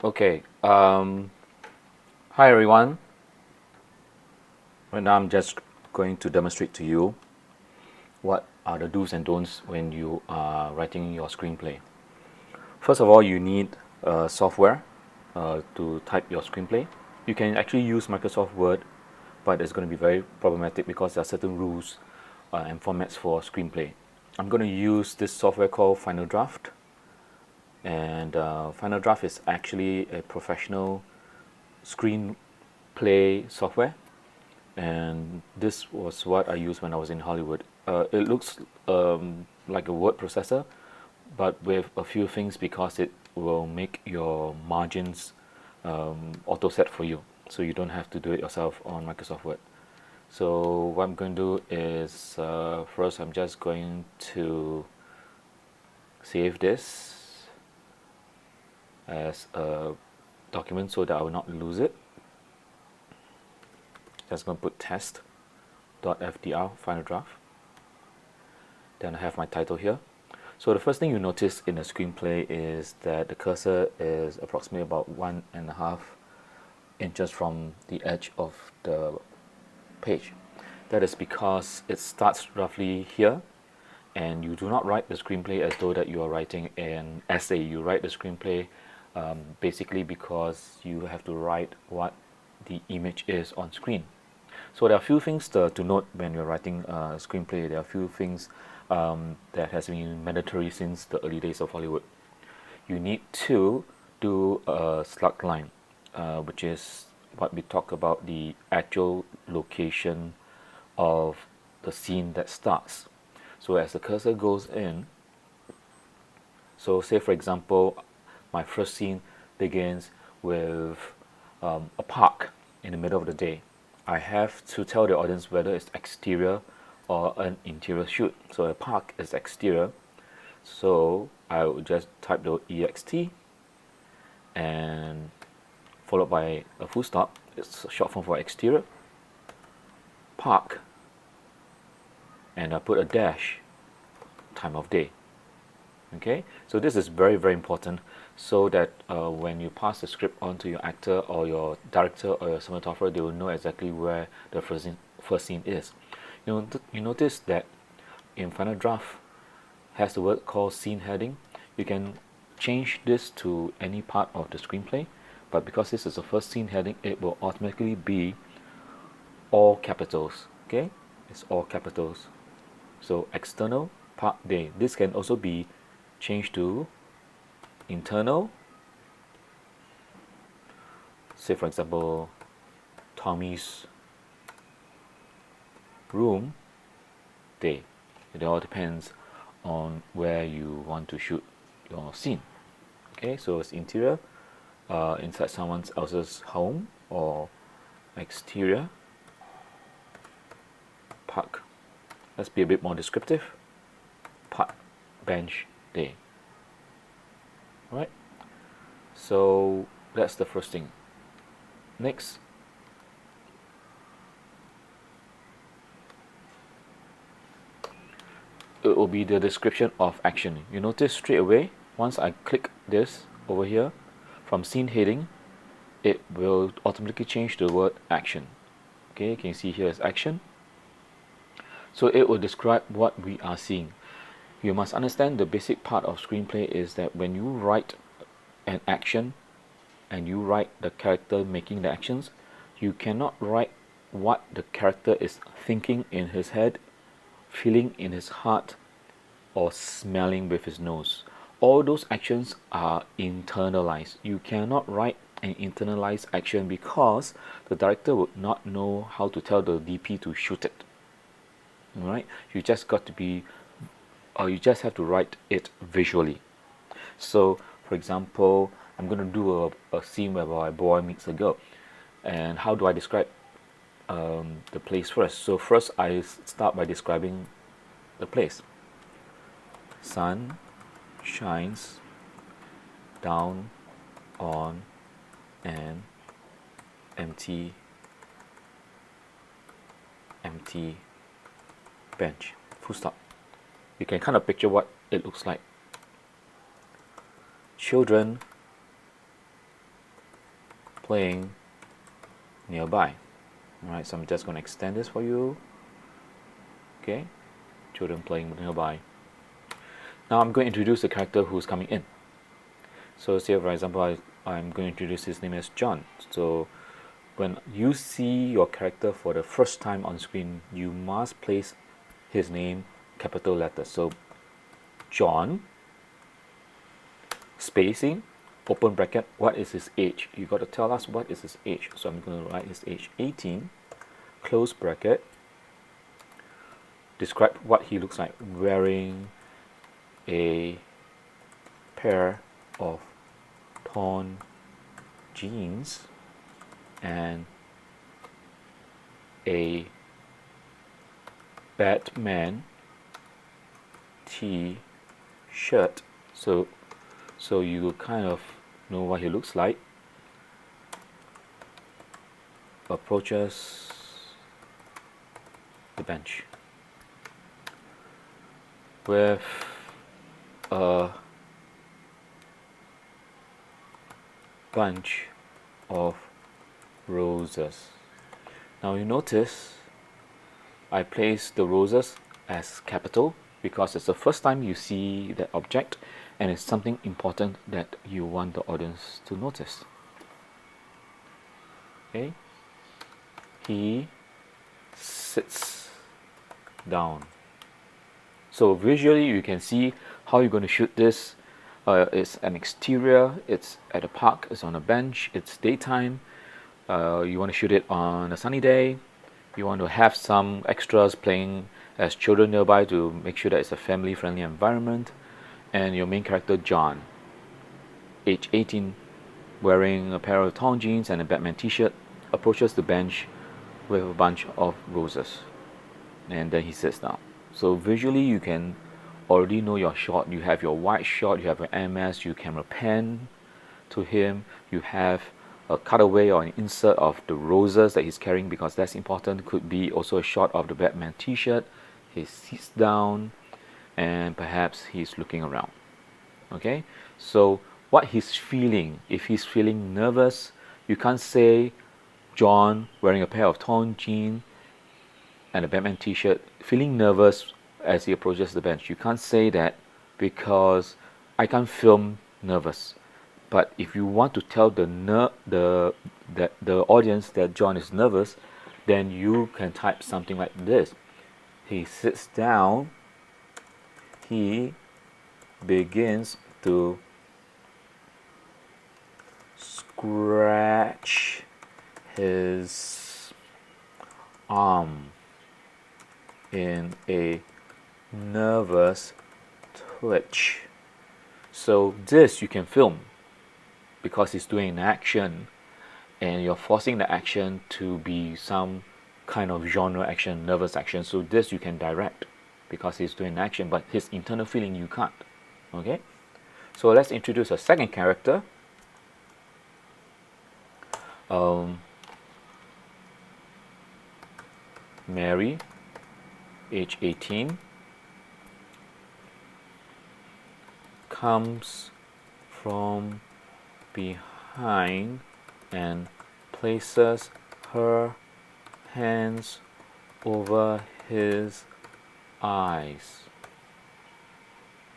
Okay. Hi everyone. Right now I'm just going to demonstrate to you what are the do's and don'ts when you are writing your screenplay. First of all, you need software to type your screenplay. You can actually use Microsoft Word, but it's going to be very problematic because there are certain rules and formats for screenplay. I'm going to use this software called Final Draft, and Final Draft is actually a professional screenplay software, and this was what I used when I was in Hollywood. It looks like a word processor, but with a few things because it will make your margins auto set for you, so you don't have to do it yourself on Microsoft Word. So what I'm going to do is first I'm just going to save this as a document so that I will not lose it. Just going to put test.fdr final draft. Then I have my title here. So the first thing you notice in a screenplay is that the cursor is approximately about 1.5 inches from the edge of the page. That is because it starts roughly here, and you do not write the screenplay as though that you are writing an essay. You write the screenplay basically because you have to write what the image is on screen. So there are a few things to note when you're writing a screenplay. There are a few things that has been mandatory since the early days of Hollywood. You need to do a slug line, which is what we talk about, the actual location of the scene that starts. So as the cursor goes in, so say for example, my first scene begins with a park in the middle of the day. I have to tell the audience whether it's exterior or an interior shoot. So a park is exterior, so I will just type the ext and followed by a full stop. It's a short form for exterior park, and I put a dash, time of day. Okay, so this is very important, so that when you pass the script on to your actor or your director or your cinematographer, they will know exactly where the first scene is. You notice that in Final Draft has the word called scene heading. You can change this to any part of the screenplay, but because this is the first scene heading, it will automatically be all capitals. Okay, it's all capitals. So external park day. This can also be changed to internal. Say for example, Tommy's room day. It all depends on where you want to shoot your scene. Okay, so it's interior, inside someone else's home, or exterior park. Let's be a bit more descriptive. Park bench day. Alright, so that's the first thing. Next, it will be the description of action. You notice straight away, once I click this over here, from scene heading, it will automatically change the word action. Okay, you can see here is action. So it will describe what we are seeing. You must understand the basic part of screenplay is that when you write an action and you write the character making the actions, you cannot write what the character is thinking in his head, feeling in his heart, or smelling with his nose. All those actions are internalized. You cannot write an internalized action because the director would not know how to tell the DP to shoot it. Alright, you just got to be, or you just have to write it visually. So, for example, I'm going to do a scene where a boy meets a girl, and how do I describe the place first? So first I start by describing the place. Sun shines down on an empty bench. Full stop. You can kind of picture what it looks like. Children playing nearby. Alright, so I'm just going to extend this for you. Okay, children playing nearby. Now I'm going to introduce the character who's coming in. So say for example I'm going to introduce his name as John. So when you see your character for the first time on screen, you must place his name capital letters. So John, spacing, open bracket, what is his age? You got to tell us what is his age. So I'm going to write his age 18, close bracket, describe what he looks like, wearing a pair of torn jeans and a Batman t-shirt. So you kind of know what he looks like. Approaches the bench with a bunch of roses. Now you notice I place the roses as capital because it's the first time you see that object and it's something important that you want the audience to notice. Okay, he sits down. So visually you can see how you're going to shoot this. It's an exterior, it's at a park, it's on a bench, it's daytime. You want to shoot it on a sunny day. You want to have some extras playing as children nearby to make sure that it's a family friendly environment. And your main character John, age 18, wearing a pair of torn jeans and a Batman t-shirt, approaches the bench with a bunch of roses, and then he sits down. So visually you can already know your shot. You have your wide shot, you have an MS, you camera pan to him, you have a cutaway or an insert of the roses that he's carrying because that's important. Could be also a shot of the Batman t-shirt. He sits down and perhaps he's looking around. Okay, so what he's feeling, if he's feeling nervous, you can't say John wearing a pair of torn jeans and a Batman t-shirt feeling nervous as he approaches the bench. You can't say that because I can't film nervous. But if you want to tell the audience that John is nervous, then you can type something like this. He sits down, he begins to scratch his arm in a nervous twitch. So this you can film because he's doing an action and you're forcing the action to be some kind of genre action, nervous action. So this you can direct because he's doing action, but his internal feeling you can't. Okay, so let's introduce a second character. Mary, age 18, comes from behind and places her hands over his eyes.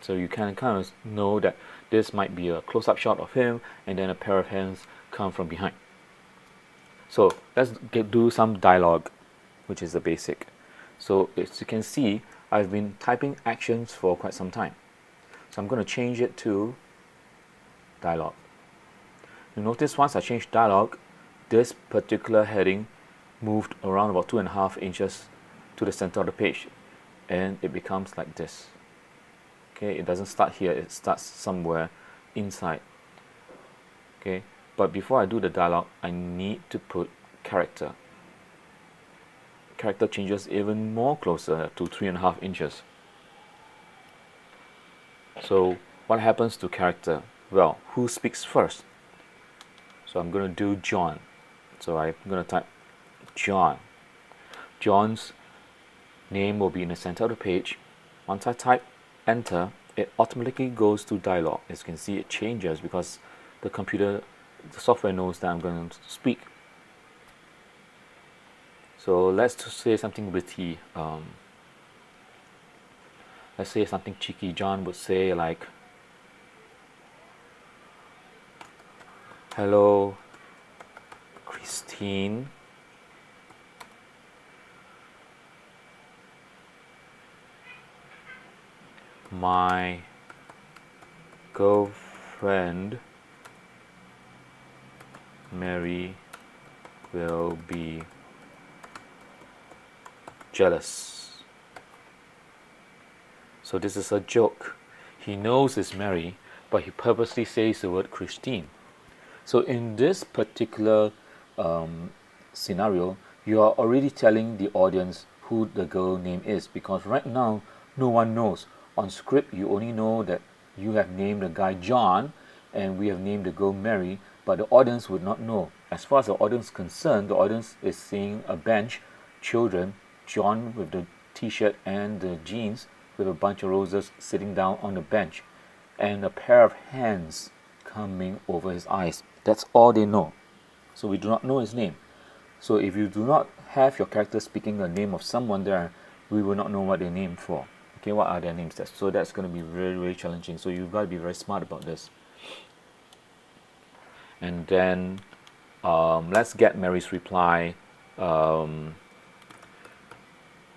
So you can kind of know that this might be a close-up shot of him and then a pair of hands come from behind. So let's do some dialogue, which is the basic. So as you can see, I've been typing actions for quite some time. So I'm going to change it to dialogue. You notice once I change dialogue, this particular heading moved around about 2.5 inches to the center of the page, and it becomes like this. Okay, it doesn't start here, it starts somewhere inside. Okay, but before I do the dialogue, I need to put character. Character changes even more closer to 3.5 inches. So what happens to character? Well, who speaks first? So I'm going to do John. So I'm going to type John. John's name will be in the center of the page. Once I type enter, it automatically goes to dialogue. As you can see, it changes because the computer the software knows that I'm going to speak. So let's just say something witty. Let's say something cheeky. John would say like, "Hello, Christine. My girlfriend Mary will be jealous." So this is a joke. He knows it's Mary, but he purposely says the word Christine. So in this particular scenario, you are already telling the audience who the girl name is, because right now no one knows. On script, you only know that you have named the guy John and we have named the girl Mary, but the audience would not know. As far as the audience is concerned, the audience is seeing a bench, children, John with the t-shirt and the jeans with a bunch of roses sitting down on the bench, and a pair of hands coming over his eyes. That's all they know. So we do not know his name. So if you do not have your character speaking the name of someone there, we will not know what they name for. Okay, what are their names? So that's going to be very, very challenging. So you've got to be very smart about this. And then let's get Mary's reply.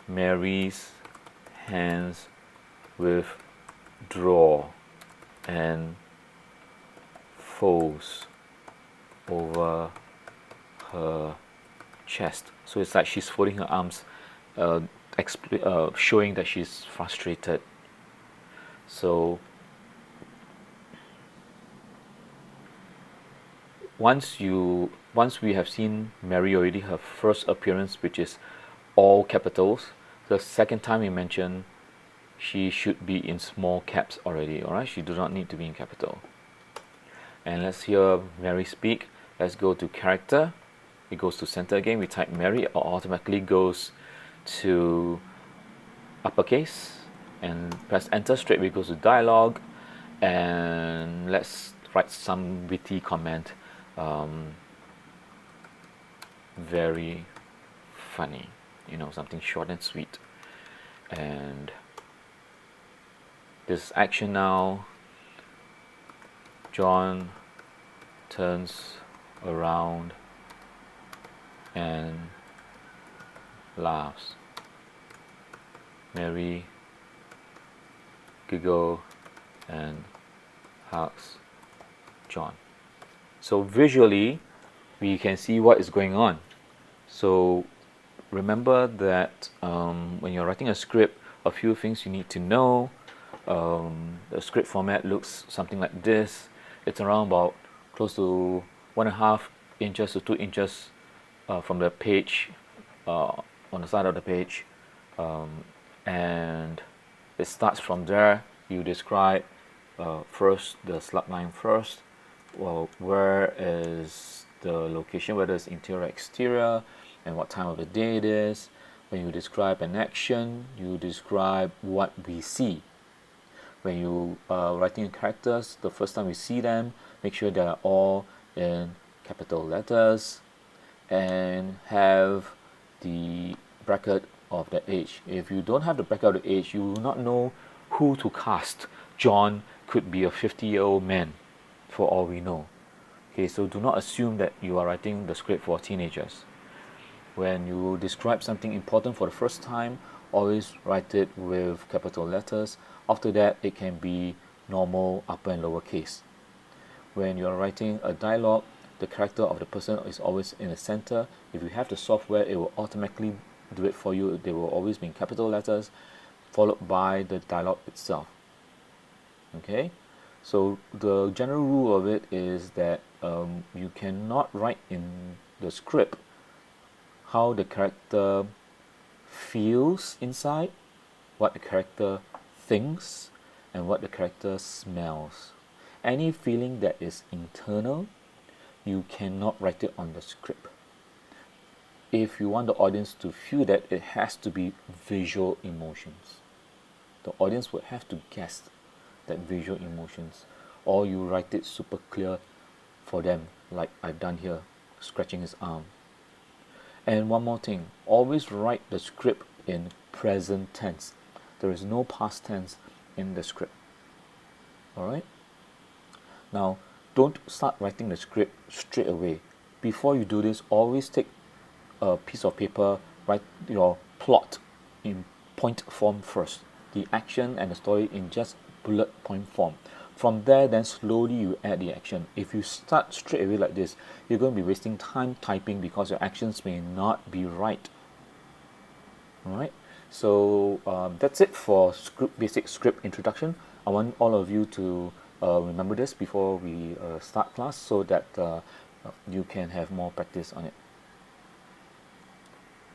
Mary's hands withdraw and folds over her chest. So it's like she's folding her arms, showing that she's frustrated. So once we have seen Mary already, her first appearance, which is all capitals, the second time we mention she should be in small caps already. Alright, she does not need to be in capital. And let's hear Mary speak. Let's go to character. It goes to center again. We type Mary, it automatically goes to uppercase and press enter. Straight away goes to dialogue, and let's write some witty comment. Very funny, something short and sweet. And this action now. John turns around and laughs. Mary giggles and hugs John. So visually, we can see what is going on. So remember that when you're writing a script, a few things you need to know. The script format looks something like this. It's around about close to 1.5 inches to 2 inches from the page, on the side of the page, and it starts from there. You describe first the slug line first. Well, where is the location, whether it's interior, exterior, and what time of the day it is. When you describe an action, you describe what we see. When you are writing characters, the first time we see them, make sure they are all in capital letters and have the bracket of the age. If you don't have the bracket of the age, you will not know who to cast. John could be a 50-year-old man for all we know. Okay, so do not assume that you are writing the script for teenagers. When you describe something important for the first time, always write it with capital letters. After that, it can be normal upper and lower case. When you're writing a dialogue, the character of the person is always in the center. If you have the software, it will automatically do it for you. They will always be in capital letters, followed by the dialogue itself. Okay, so the general rule of it is that you cannot write in the script how the character feels inside, what the character thinks, and what the character smells. Any feeling that is internal, you cannot write it on the script. If you want the audience to feel that, it has to be visual emotions. The audience would have to guess that visual emotions, or you write it super clear for them, like I've done here, scratching his arm. And one more thing, always write the script in present tense. There is no past tense in the script. Alright? Now, don't start writing the script straight away. Before you do this, always take a piece of paper, write your plot in point form first, the action and the story in just bullet point form. From there, then slowly you add the action. If you start straight away like this, you're going to be wasting time typing because your actions may not be right. Alright, so that's it for basic script introduction. I want all of you to remember this before we start class, so that you can have more practice on it.